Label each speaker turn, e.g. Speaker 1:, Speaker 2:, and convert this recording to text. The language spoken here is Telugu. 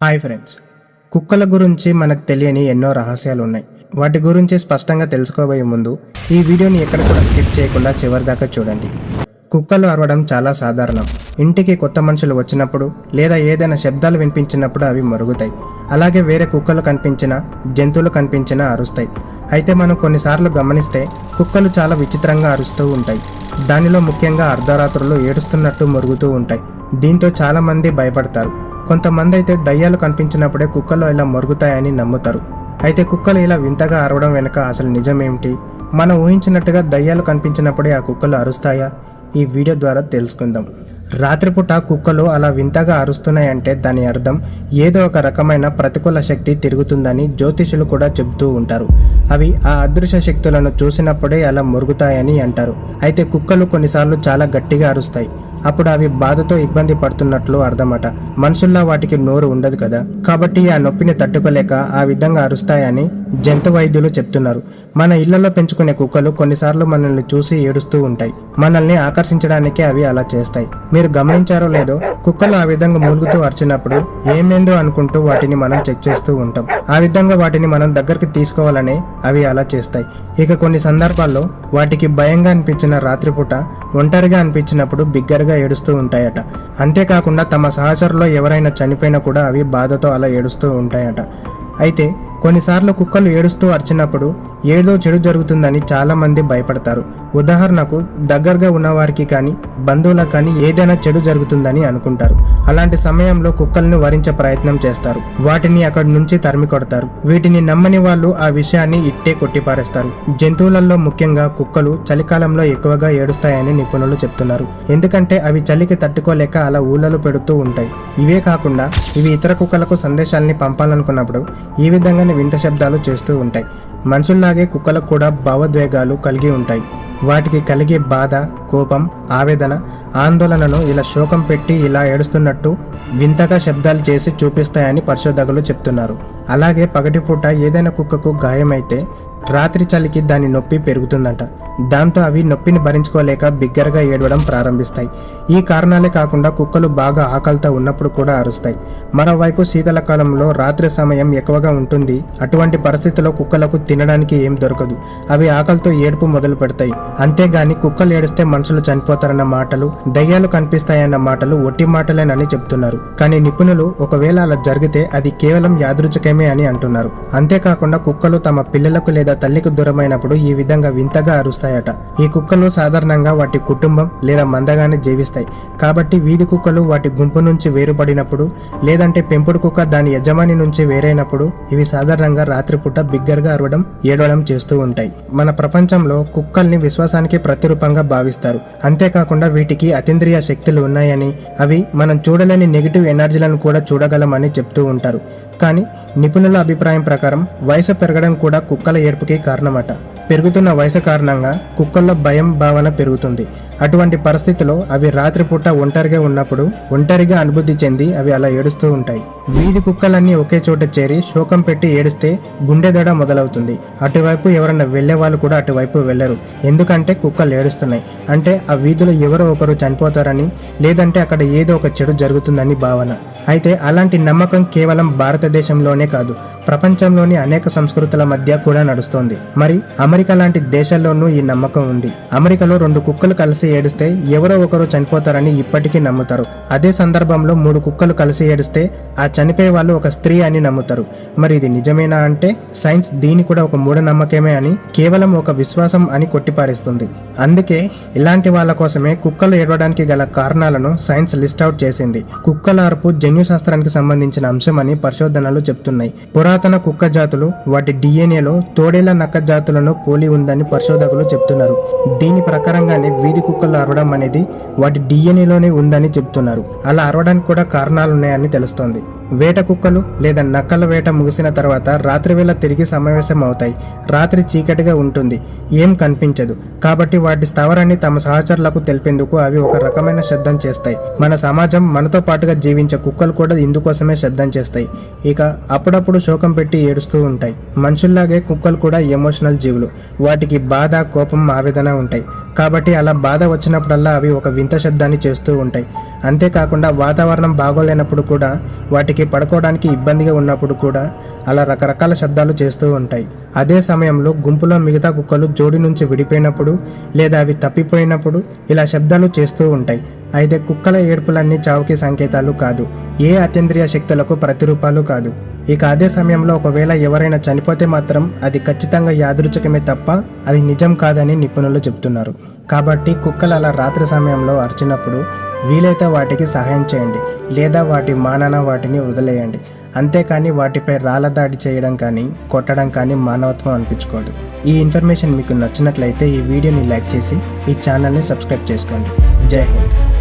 Speaker 1: హాయ్ ఫ్రెండ్స్, కుక్కల గురించి మనకు తెలియని ఎన్నో రహస్యాలు ఉన్నాయి. వాటి గురించి స్పష్టంగా తెలుసుకోబోయే ముందు ఈ వీడియోని ఎక్కడ కూడా స్కిప్ చేయకుండా చివరి దాకా చూడండి. కుక్కలు అరవడం చాలా సాధారణం. ఇంటికి కొత్త మనుషులు వచ్చినప్పుడు లేదా ఏదైనా శబ్దాలు వినిపించినప్పుడు అవి మరుగుతాయి. అలాగే వేరే కుక్కలు కనిపించినా జంతువులు కనిపించినా అరుస్తాయి. అయితే మనం కొన్నిసార్లు గమనిస్తే కుక్కలు చాలా విచిత్రంగా అరుస్తూ ఉంటాయి. దానిలో ముఖ్యంగా అర్ధరాత్రులు ఏడుస్తున్నట్టు మరుగుతూ ఉంటాయి. దీంతో చాలామంది భయపడతారు. కొంతమంది అయితే దయ్యాలు కనిపించినప్పుడే కుక్కలు ఇలా మరుగుతాయని నమ్ముతారు. అయితే కుక్కలు ఇలా వింతగా అరవడం వెనుక అసలు నిజమేమిటి? మనం ఊహించినట్టుగా దయ్యాలు కనిపించినప్పుడే ఆ కుక్కలు అరుస్తాయా? ఈ వీడియో ద్వారా తెలుసుకుందాం. రాత్రిపూట కుక్కలు అలా వింతగా అరుస్తున్నాయంటే దాని అర్థం ఏదో ఒక రకమైన ప్రతికూల శక్తి తిరుగుతుందని జ్యోతిషులు కూడా చెబుతూ ఉంటారు. అవి ఆ అదృశ్య శక్తులను చూసినప్పుడే అలా మొరుగుతాయని అంటారు. అయితే కుక్కలు కొన్నిసార్లు చాలా గట్టిగా అరుస్తాయి. అప్పుడు అవి బాధతో ఇబ్బంది పడుతున్నట్లు అర్థమట. మనుషుల్లా వాటికి నోరు ఉండదు కదా, కాబట్టి ఆ నొప్పిని తట్టుకోలేక ఆ విధంగా అరుస్తాయని జంతు వైద్యులు చెప్తున్నారు. మన ఇళ్లలో పెంచుకునే కుక్కలు కొన్నిసార్లు మనల్ని చూసి ఏడుస్తూ ఉంటాయి. మనల్ని ఆకర్షించడానికి అవి అలా చేస్తాయి. మీరు గమనించారో లేదో, కుక్కలు ఆ విధంగా మూలుగుతూ అరిచినప్పుడు ఏమేందో అనుకుంటూ వాటిని మనం చెక్ చేస్తూ ఉంటాం. ఆ విధంగా వాటిని మనం దగ్గరికి తీసుకోవాలని అవి అలా చేస్తాయి. ఇక కొన్ని సందర్భాల్లో వాటికి భయంగా అనిపించిన రాత్రిపూట ఒంటరిగా అనిపించినప్పుడు బిగ్గరగా ఏడుస్తూ ఉంటాయట. అంతేకాకుండా తమ సహచరులో ఎవరైనా చనిపోయినా కూడా అవి బాధతో అలా ఏడుస్తూ ఉంటాయట. అయితే కొన్నిసార్లు కుక్కలు ఏడుస్తూ అరిచినప్పుడు ఏదో చెడు జరుగుతుందని చాలా మంది భయపడతారు. ఉదాహరణకు దగ్గరగా ఉన్నవారికి కానీ బంధువులకు కానీ ఏదైనా చెడు జరుగుతుందని అనుకుంటారు. అలాంటి సమయంలో కుక్కల్ని వరించే ప్రయత్నం చేస్తారు. వాటిని అక్కడి నుంచి తరిమి కొడతారు. వీటిని నమ్మని వాళ్ళు ఆ విషయాన్ని ఇట్టే కొట్టిపారేస్తారు. జంతువులలో ముఖ్యంగా కుక్కలు చలికాలంలో ఎక్కువగా ఏడుస్తాయని నిపుణులు చెప్తున్నారు. ఎందుకంటే అవి చలికి తట్టుకోలేక అలా ఊళ్ళలు పెడుతూ ఉంటాయి. ఇవే కాకుండా ఇవి ఇతర కుక్కలకు సందేశాలని పంపాలనుకున్నప్పుడు ఈ విధంగానే వింత శబ్దాలు చేస్తూ ఉంటాయి. మనుషుల్లాగే కుక్కలకు కూడా భావోద్వేగాలు కలిగి ఉంటాయి. వాటికి కలిగే బాధ, కోపం, ఆవేదన, ఆందోళనను ఇలా శోకం పెట్టి ఇలా ఏడుస్తున్నట్టు వింతగా శబ్దాలు చేసి చూపిస్తాయని పరిశోధకులు చెప్తున్నారు. అలాగే పగటిపూట ఏదైనా కుక్కకు గాయమైతే రాత్రి చలికి దాని నొప్పి పెరుగుతుందంట. దాంతో అవి నొప్పిని భరించుకోలేక బిగ్గరగా ఏడవడం ప్రారంభిస్తాయి. ఈ కారణాలే కాకుండా కుక్కలు బాగా ఆకలితో ఉన్నప్పుడు కూడా అరుస్తాయి. మరోవైపు శీతలకాలంలో రాత్రి సమయం ఎక్కువగా ఉంటుంది. అటువంటి పరిస్థితిలో కుక్కలకు తినడానికి ఏం దొరకదు. అవి ఆకలితో ఏడుపు మొదలు పెడతాయి. అంతేగాని కుక్కలు ఏడిస్తే మనుషులు చనిపోతారన్న మాటలు, దయ్యాలు కనిపిస్తాయన్న మాటలు ఒట్టి మాటలేనని చెప్తున్నారు. కానీ నిపుణులు ఒకవేళ అలా జరిగితే అది కేవలం యాదృచ్ఛికమే అని అంటున్నారు. అంతేకాకుండా కుక్కలు తమ పిల్లలకు లేదా తల్లికి దూరమైనప్పుడు ఈ విధంగా వింతగా అరుస్తాయట. ఈ కుక్కలు సాధారణంగా వాటి కుటుంబం లేదా మందగానే జీవిస్తాయి. కాబట్టి వీధి కుక్కలు వాటి గుంపు నుంచి వేరుపడినప్పుడు లేదంటే పెంపుడు కుక్క దాని యజమాని నుంచి వేరైనప్పుడు ఇవి సాధారణంగా రాత్రిపూట బిగ్గరగా అరవడం, ఏడవడం చేస్తూ ఉంటాయి. మన ప్రపంచంలో కుక్కల్ని విశ్వాసానికి ప్రతిరూపంగా భావిస్తారు. అంతేకాకుండా వీటికి అతీంద్రియ శక్తులు ఉన్నాయని, అవి మనం చూడలేని నెగిటివ్ ఎనర్జీలను కూడా చూడగలమని చెప్తూ ఉంటారు. కానీ నిపుణుల అభిప్రాయం ప్రకారం వయసు పెరగడం కూడా కుక్కల ఏడుపుకి కారణమట. పెరుగుతున్న వయసు కారణంగా కుక్కల్లో భయం భావన పెరుగుతుంది. అటువంటి పరిస్థితిలో అవి రాత్రిపూట ఒంటరిగా ఉన్నప్పుడు ఒంటరిగా అనుభూతి చెంది అవి అలా ఏడుస్తూ ఉంటాయి. వీధి కుక్కలన్నీ ఒకే చోట చేరి శోకం పెట్టి ఏడిస్తే గుండె దడ మొదలవుతుంది. అటువైపు ఎవరైనా వెళ్లే వాళ్ళు కూడా అటువైపు వెళ్లరు. ఎందుకంటే కుక్కలు ఏడుస్తున్నాయి అంటే ఆ వీధిలో ఎవరో ఒకరు చనిపోతారని, లేదంటే అక్కడ ఏదో ఒక చెడు జరుగుతుందని భావన. అయితే అలాంటి నమ్మకం కేవలం భారతదేశంలోనే కాదు, ప్రపంచంలోని అనేక సంస్కృతుల మధ్య కూడా నడుస్తోంది. మరి అమెరికా లాంటి దేశాల్లోనూ ఈ నమ్మకం ఉంది. అమెరికాలో 2 కుక్కలు కలిసి ఏడిస్తే ఎవరో ఒకరు చనిపోతారని ఇప్పటికీ నమ్ముతారు. అదే సందర్భంలో 3 కుక్కలు కలిసి ఏడిస్తే ఆ చనిపోయే వాళ్ళు ఒక స్త్రీ అని నమ్ముతారు. మరి ఇది నిజమేనా అంటే సైన్స్ దీని కూడా ఒక మూఢనమ్మకమే అని, కేవలం ఒక విశ్వాసం అని కొట్టిపారేస్తుంది. అందుకే ఇలాంటి వాళ్ళ కోసమే కుక్కలు ఏడవడానికి గల కారణాలను సైన్స్ లిస్ట్ అవుట్ చేసింది. కుక్కల అరుపు జన్యు శాస్త్రానికి సంబంధించిన అంశమని పరిశోధనలు చెప్తున్నాయి. పురాతన కుక్క జాతులు వాటి డిఎన్ఏలో తోడేళ్ల నక్క జాతులను పోలి ఉందని పరిశోధకులు చెప్తున్నారు. దీని ప్రకారంగానే వీధి కుక్కలు అరవడం అనేది వాటి డిఎన్ఏలోనే ఉందని చెప్తున్నారు. అలా అరవడానికి కూడా కారణాలున్నాయని తెలుస్తోంది. వేట కుక్కలు లేదా నక్కల వేట ముగిసిన తర్వాత రాత్రివేళ తిరిగి సమావేశం అవుతాయి. రాత్రి చీకటిగా ఉంటుంది, ఏం కనిపించదు. కాబట్టి వాటి స్థావరాన్ని తమ సహచరులకు తెలిపేందుకు అవి ఒక రకమైన శబ్దం చేస్తాయి. మన సమాజం, మనతో పాటుగా జీవించే కుక్కలు కూడా ఇందుకోసమే శబ్దం చేస్తాయి. ఇక అప్పుడప్పుడు శోకం పెట్టి ఏడుస్తూ ఉంటాయి. మనుషుల్లాగే కుక్కలు కూడా ఎమోషనల్ జీవులు. వాటికి బాధ, కోపం, ఆవేదన ఉంటాయి. కాబట్టి అలా బాధ వచ్చినప్పుడల్లా అవి ఒక వింత శబ్దాన్ని చేస్తూ ఉంటాయి. అంతేకాకుండా వాతావరణం బాగోలేనప్పుడు కూడా, వాటికి పడుకోవడానికి ఇబ్బందిగా ఉన్నప్పుడు కూడా అలా రకరకాల శబ్దాలు చేస్తూ ఉంటాయి. అదే సమయంలో గుంపులో మిగతా కుక్కలు జోడి నుంచి విడిపోయినప్పుడు లేదా అవి తప్పిపోయినప్పుడు ఇలా శబ్దాలు చేస్తూ ఉంటాయి. అయితే కుక్కల ఏడుపులన్నీ చావుకి సంకేతాలు కాదు, ఏ అతీంద్రియ శక్తులకు ప్రతిరూపాలు కాదు. ఇక అదే సమయంలో ఒకవేళ ఎవరైనా చనిపోతే మాత్రం అది ఖచ్చితంగా యాదృచ్ఛికమే తప్ప అది నిజం కాదని నిపుణులు చెబుతున్నారు. కాబట్టి కుక్కలు అలా రాత్రి సమయంలో అరిచినప్పుడు వీలైతే వాటికి సహాయం చేయండి, లేదా వాటి మానాన వాటిని వదిలేయండి. అంతేకాని వాటిపై రాళ్ల దాడి చేయడం కానీ కొట్టడం కానీ మానవత్వం అనిపించుకోదు. ఈ ఇన్ఫర్మేషన్ మీకు నచ్చినట్లయితే ఈ వీడియోని లైక్ చేసి ఈ ఛానల్ని సబ్స్క్రైబ్ చేసుకోండి. జై హింద్.